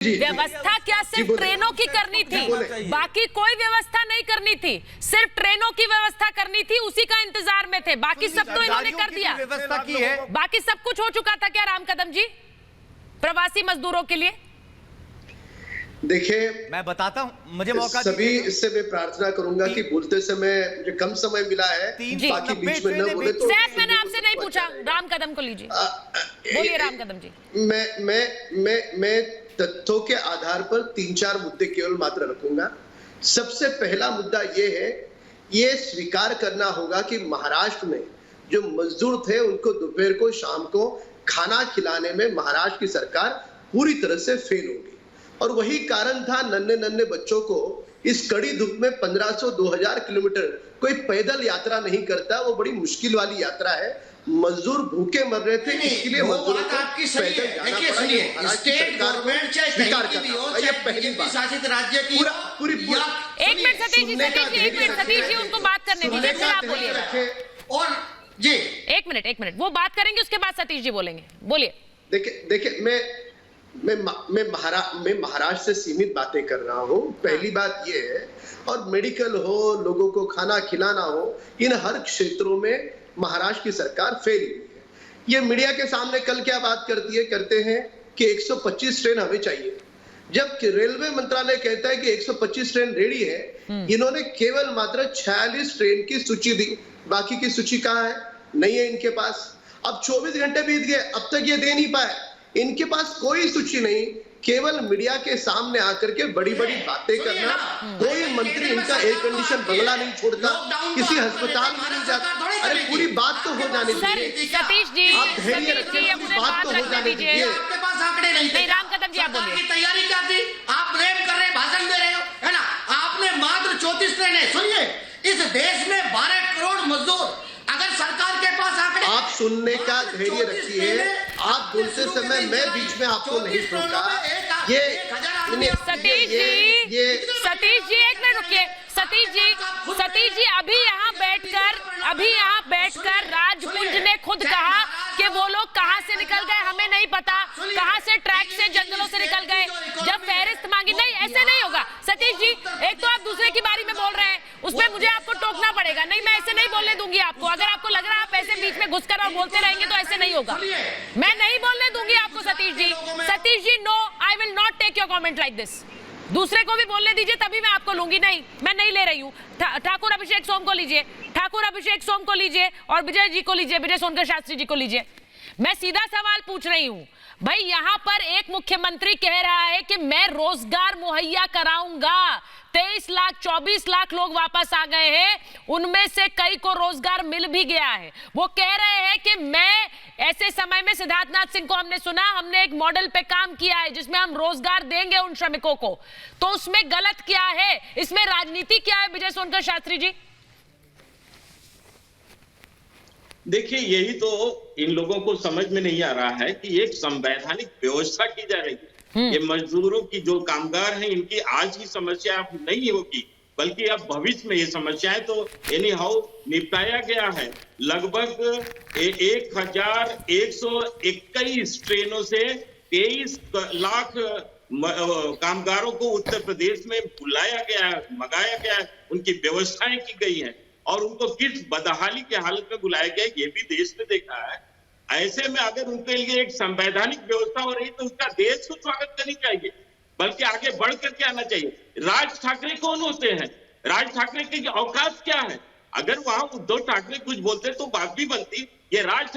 व्यवस्था क्या सिर्फ ट्रेनों की करनी थी, बाकी कोई व्यवस्था नहीं करनी थी, सिर्फ ट्रेनों की व्यवस्था करनी थी, उसी का इंतजार में थे, बाकी सब तो इन्होंने कर दिया। व्यवस्था की है, बाकी सब कुछ हो चुका था क्या राम कदम जी प्रवासी मजदूरों के लिए? देखिए, मैं बताता हूं, मुझे मौका सभी इससे मैं प्रार्थना करूंगा कि बोलते समय मुझे कम समय मिला है, बाकी बीच में न बोले तो। सैफ, मैंने आपसे नहीं पूछा, राम कदम को लीजिए, बोलिए राम कदम जी। मैं तथ्यों के आधार पर 3-4 मुद्दे केवल मात्र रखूंगा। सबसे पहला मुद्दा ये है, ये स्वीकार करना होगा कि महाराष्ट्र में जो मजदूर थे उनको दोपहर को शाम को खाना खिलाने में महाराष्ट्र की सरकार पूरी तरह से फेल होगी, और वही कारण था नन्हे नन्हे बच्चों को इस कड़ी धूप में 1500-2000 किलोमीटर कोई पैदल यात्रा नहीं करता, वो बड़ी मुश्किल वाली यात्रा है। मजदूर भूखे मर रहे थे, इसके लिए मजदूरों को पैदल जाना पड़ा। स्टेट गवर्नमेंट चाहे ये पहली बात शासित राज्य की पूरी एक मिनट सतीश जी, सतीश जी उनको बात करने दीजिए, फिर आप बोलिए। और जी एक मिनट वो बात करेंगे, उसके बाद सतीश जी बोलेंगे, बोलिए। देखिए मैं महाराष्ट्र से सीमित बातें कर रहा हूँ। पहली बात ये है, और मेडिकल हो, लोगों को खाना खिलाना हो, इन हर क्षेत्रों में महाराष्ट्र की सरकार फेल हुई है। ये मीडिया के सामने कल क्या बात करते हैं कि 125 ट्रेन हमें चाहिए, जबकि रेलवे मंत्रालय कहता है कि 125 ट्रेन रेडी है। इन्होंने केवल मात्र 46 ट्रेन की सूची दी, बाकी की सूची कहाँ है? नहीं है इनके पास। अब 24 घंटे बीत गए, अब तक ये दे नहीं पाए। इनके पास कोई सूची नहीं, केवल मीडिया के सामने आकर के बड़ी बड़ी बातें करना। कोई मंत्री इनका एयर कंडीशन बंगला नहीं छोड़ता, किसी अस्पताल में नहीं जाता। अरे पूरी बात तो हो जाने दीजिए सतीश जी, आप धैर्य रखिए, पूरी बात तो हो जाने दीजिए। आपके पास आंकड़े नहीं, राम कदम जी आप बोलिए। की तैयारी क्या थी? आप प्रेम कर रहे, भाषण दे रहे हो, है ना? आपने मात्र 34 ट्रेनें, सुनिए, इस देश में 12 करोड़ मजदूर, अगर सरकार के पास आंकड़े, आप सुनने का धैर्य रखिए। आप बोलते समय मैं बीच में आपको नहीं टोका। ये सतीश जी एक मिनट रुकिए। सतीश जी अभी यहाँ बैठकर राजपुंज ने खुद कहा कि वो लोग कहाँ से निकल गए हमें नहीं पता, कहाँ से ट्रैक से जंगलों से निकल गए, जब फहरिस्त मांगी। नहीं, ऐसे नहीं होगा सतीश जी। एक तो आप दूसरे की बारी में बोल रहे हैं, उसमें मुझे आपको टोकना पड़ेगा। नहीं, मैं ऐसे नहीं बोलने दूंगी आपको। अगर आपको लग रहा है आप ऐसे बीच में घुसकर और बोलते रहेंगे तो ऐसे नहीं होगा। मैं नहीं बोलने दूंगी आपको Satish ji. No, I will not take your comment like this. दूसरे को भी बोलने दीजिए, तभी मैं आपको लूंगी। नहीं, मैं नहीं ले रही हूँ। ठाकुर अभिषेक सोम को लीजिए और विजय जी को लीजिए, विजय सोनकर शास्त्री जी को लीजिए। मैं सीधा सवाल पूछ रही हूँ भाई, यहाँ पर एक मुख्यमंत्री कह रहा है कि मैं रोजगार मुहैया कराऊंगा। 23 लाख 24 लाख लोग वापस आ गए हैं, उनमें से कई को रोजगार मिल भी गया है। वो कह रहे हैं कि मैं ऐसे समय में, सिद्धार्थनाथ सिंह को हमने सुना, हमने एक मॉडल पे काम किया है जिसमें हम रोजगार देंगे उन श्रमिकों को। तो उसमें गलत क्या है? इसमें राजनीति क्या है विजय सोनकर शास्त्री जी? देखिए, यही तो इन लोगों को समझ में नहीं आ रहा है कि एक संवैधानिक व्यवस्था की जा रही है। ये मजदूरों की जो कामगार हैं, इनकी आज की समस्या अब नहीं होगी, बल्कि अब भविष्य में ये समस्याएं तो एनी हाउ निपटाया गया है। लगभग 1121 ट्रेनों से 23 लाख कामगारों को उत्तर प्रदेश में बुलाया गया है, मंगाया गया है, उनकी व्यवस्थाएं की गई हैं, और उनको किस बदहाली के हालत में बुलाया गया ये भी देश ने देखा है। ऐसे में अगर उनके लिए एक संवैधानिक व्यवस्था हो रही तो उसका देश को स्वागत करनी चाहिए, बल्कि आगे बढ़ करके आना चाहिए। राज ठाकरे कौन होते हैं? राज ठाकरे की औकात क्या है? अगर वहां उद्धव ठाकरे कुछ बोलते तो बात भी बनती। ये राज